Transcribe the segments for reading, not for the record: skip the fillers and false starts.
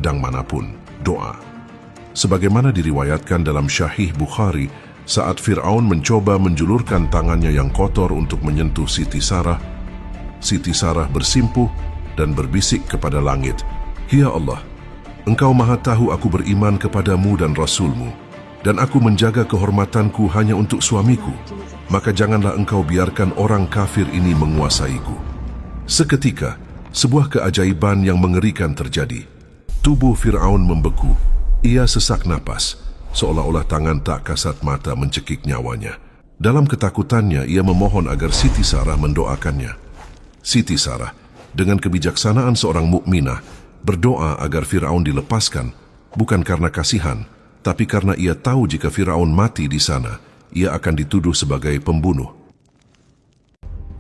ladang manapun, doa. Sebagaimana diriwayatkan dalam Sahih Bukhari, saat Fir'aun mencoba menjulurkan tangannya yang kotor untuk menyentuh Siti Sarah bersimpuh dan berbisik kepada langit, "Ya Allah, Engkau maha tahu aku beriman kepadamu dan Rasulmu, dan aku menjaga kehormatanku hanya untuk suamiku, maka janganlah Engkau biarkan orang kafir ini menguasaiku." Seketika, sebuah keajaiban yang mengerikan terjadi. Tubuh Fir'aun membeku. Ia sesak napas, seolah-olah tangan tak kasat mata mencekik nyawanya. Dalam ketakutannya, ia memohon agar Siti Sarah mendoakannya. Siti Sarah, dengan kebijaksanaan seorang mukminah, berdoa agar Fir'aun dilepaskan, bukan karena kasihan, tapi karena ia tahu jika Fir'aun mati di sana, ia akan dituduh sebagai pembunuh.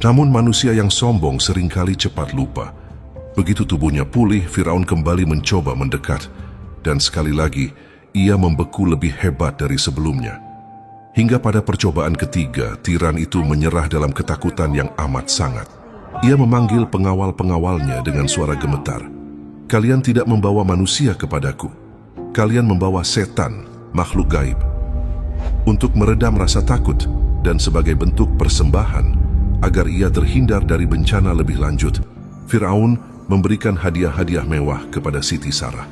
Namun manusia yang sombong seringkali cepat lupa. Begitu tubuhnya pulih, Fir'aun kembali mencoba mendekat, dan sekali lagi, ia membeku lebih hebat dari sebelumnya. Hingga pada percobaan ketiga, tiran itu menyerah dalam ketakutan yang amat sangat. Ia memanggil pengawal-pengawalnya dengan suara gemetar. "Kalian tidak membawa manusia kepadaku. Kalian membawa setan, makhluk gaib." Untuk meredam rasa takut dan sebagai bentuk persembahan agar ia terhindar dari bencana lebih lanjut, Fir'aun memberikan hadiah-hadiah mewah kepada Siti Sarah.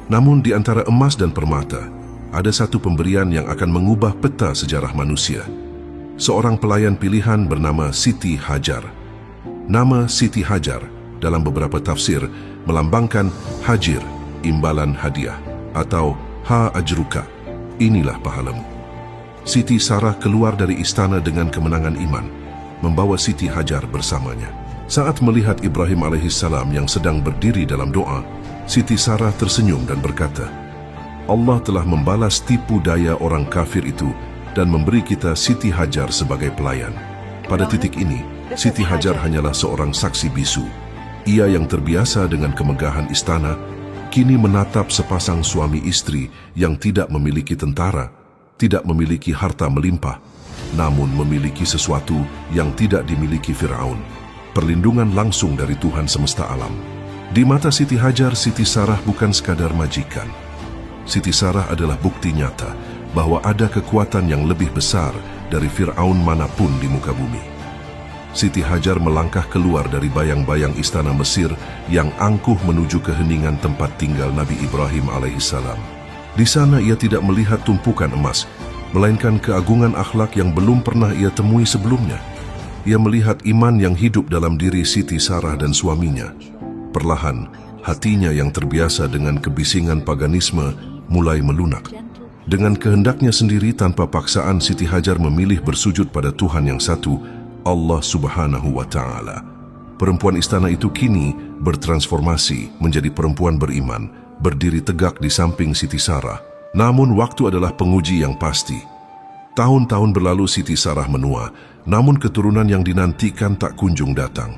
Namun di antara emas dan permata, ada satu pemberian yang akan mengubah peta sejarah manusia. Seorang pelayan pilihan bernama Siti Hajar. Nama Siti Hajar dalam beberapa tafsir melambangkan hajir, imbalan hadiah, atau ha ajruka, inilah pahalamu. Siti Sarah keluar dari istana dengan kemenangan iman, membawa Siti Hajar bersamanya. Saat melihat Ibrahim alaihissalam yang sedang berdiri dalam doa, Siti Sarah tersenyum dan berkata, "Allah telah membalas tipu daya orang kafir itu dan memberi kita Siti Hajar sebagai pelayan." Pada titik ini, Siti Hajar hanyalah seorang saksi bisu. Ia yang terbiasa dengan kemegahan istana, kini menatap sepasang suami istri yang tidak memiliki tentara, tidak memiliki harta melimpah, namun memiliki sesuatu yang tidak dimiliki Fir'aun, perlindungan langsung dari Tuhan semesta alam. Di mata Siti Hajar, Siti Sarah bukan sekadar majikan. Siti Sarah adalah bukti nyata bahwa ada kekuatan yang lebih besar dari Fir'aun manapun di muka bumi. Siti Hajar melangkah keluar dari bayang-bayang istana Mesir yang angkuh menuju keheningan tempat tinggal Nabi Ibrahim alaihissalam. Di sana ia tidak melihat tumpukan emas, melainkan keagungan akhlak yang belum pernah ia temui sebelumnya. Ia melihat iman yang hidup dalam diri Siti Sarah dan suaminya. Perlahan, hatinya yang terbiasa dengan kebisingan paganisme mulai melunak. Dengan kehendaknya sendiri tanpa paksaan, Siti Hajar memilih bersujud pada Tuhan yang satu, Allah Subhanahu wa Ta'ala. Perempuan istana itu kini bertransformasi menjadi perempuan beriman, berdiri tegak di samping Siti Sarah. Namun waktu adalah penguji yang pasti. Tahun-tahun berlalu, Siti Sarah menua, namun keturunan yang dinantikan tak kunjung datang.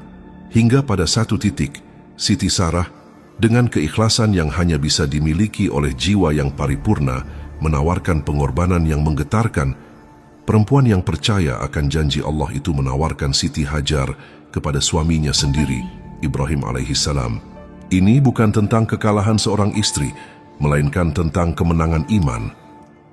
Hingga pada satu titik, Siti Sarah, dengan keikhlasan yang hanya bisa dimiliki oleh jiwa yang paripurna, menawarkan pengorbanan yang menggetarkan. Perempuan yang percaya akan janji Allah itu menawarkan Siti Hajar kepada suaminya sendiri, Ibrahim alaihissalam. Ini bukan tentang kekalahan seorang istri, melainkan tentang kemenangan iman.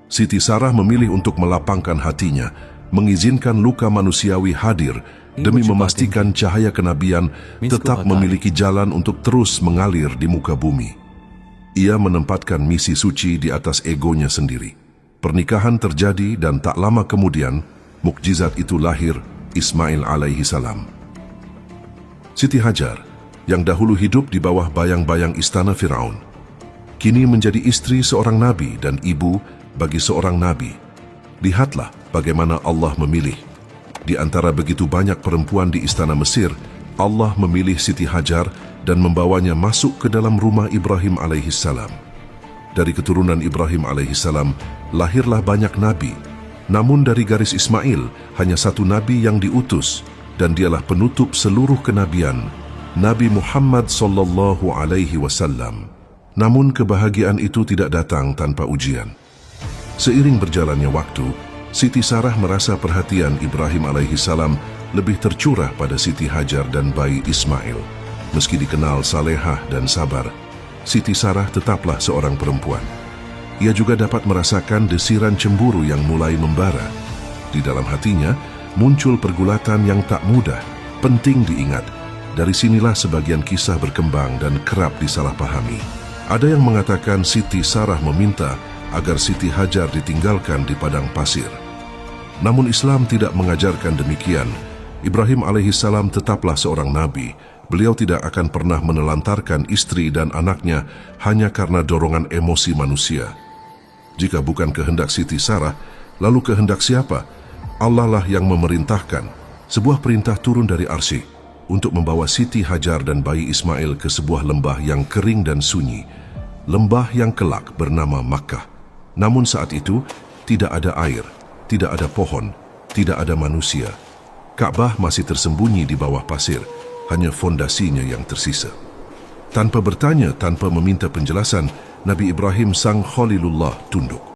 Siti Sarah memilih untuk melapangkan hatinya, mengizinkan luka manusiawi hadir demi memastikan cahaya kenabian tetap memiliki jalan untuk terus mengalir di muka bumi. Ia menempatkan misi suci di atas egonya sendiri. Pernikahan terjadi dan tak lama kemudian, mukjizat itu lahir, Ismail alaihi salam. Siti Hajar, yang dahulu hidup di bawah bayang-bayang istana Fir'aun, kini menjadi istri seorang nabi dan ibu bagi seorang nabi. Lihatlah bagaimana Allah memilih. Di antara begitu banyak perempuan di istana Mesir, Allah memilih Siti Hajar dan membawanya masuk ke dalam rumah Ibrahim alaihissalam. Dari keturunan Ibrahim alaihissalam, lahirlah banyak nabi. Namun dari garis Ismail, hanya satu nabi yang diutus, dan dialah penutup seluruh kenabian, Nabi Muhammad sallallahu alaihi wasallam. Namun kebahagiaan itu tidak datang tanpa ujian. Seiring berjalannya waktu, Siti Sarah merasa perhatian Ibrahim alaihissalam lebih tercurah pada Siti Hajar dan bayi Ismail. Meski dikenal salehah dan sabar, Siti Sarah tetaplah seorang perempuan. Ia juga dapat merasakan desiran cemburu yang mulai membara. Di dalam hatinya, muncul pergulatan yang tak mudah, penting diingat. Dari sinilah sebagian kisah berkembang dan kerap disalahpahami. Ada yang mengatakan Siti Sarah meminta agar Siti Hajar ditinggalkan di padang pasir. Namun Islam tidak mengajarkan demikian. Ibrahim alaihissalam tetaplah seorang nabi. Beliau tidak akan pernah menelantarkan istri dan anaknya hanya karena dorongan emosi manusia. Jika bukan kehendak Siti Sarah, lalu kehendak siapa? Allah lah yang memerintahkan. Sebuah perintah turun dari arsy untuk membawa Siti Hajar dan bayi Ismail ke sebuah lembah yang kering dan sunyi. Lembah yang kelak bernama Makkah. Namun saat itu, tidak ada air, tidak ada pohon, tidak ada manusia. Ka'bah masih tersembunyi di bawah pasir, hanya fondasinya yang tersisa. Tanpa bertanya, tanpa meminta penjelasan, Nabi Ibrahim sang Khalilullah tunduk.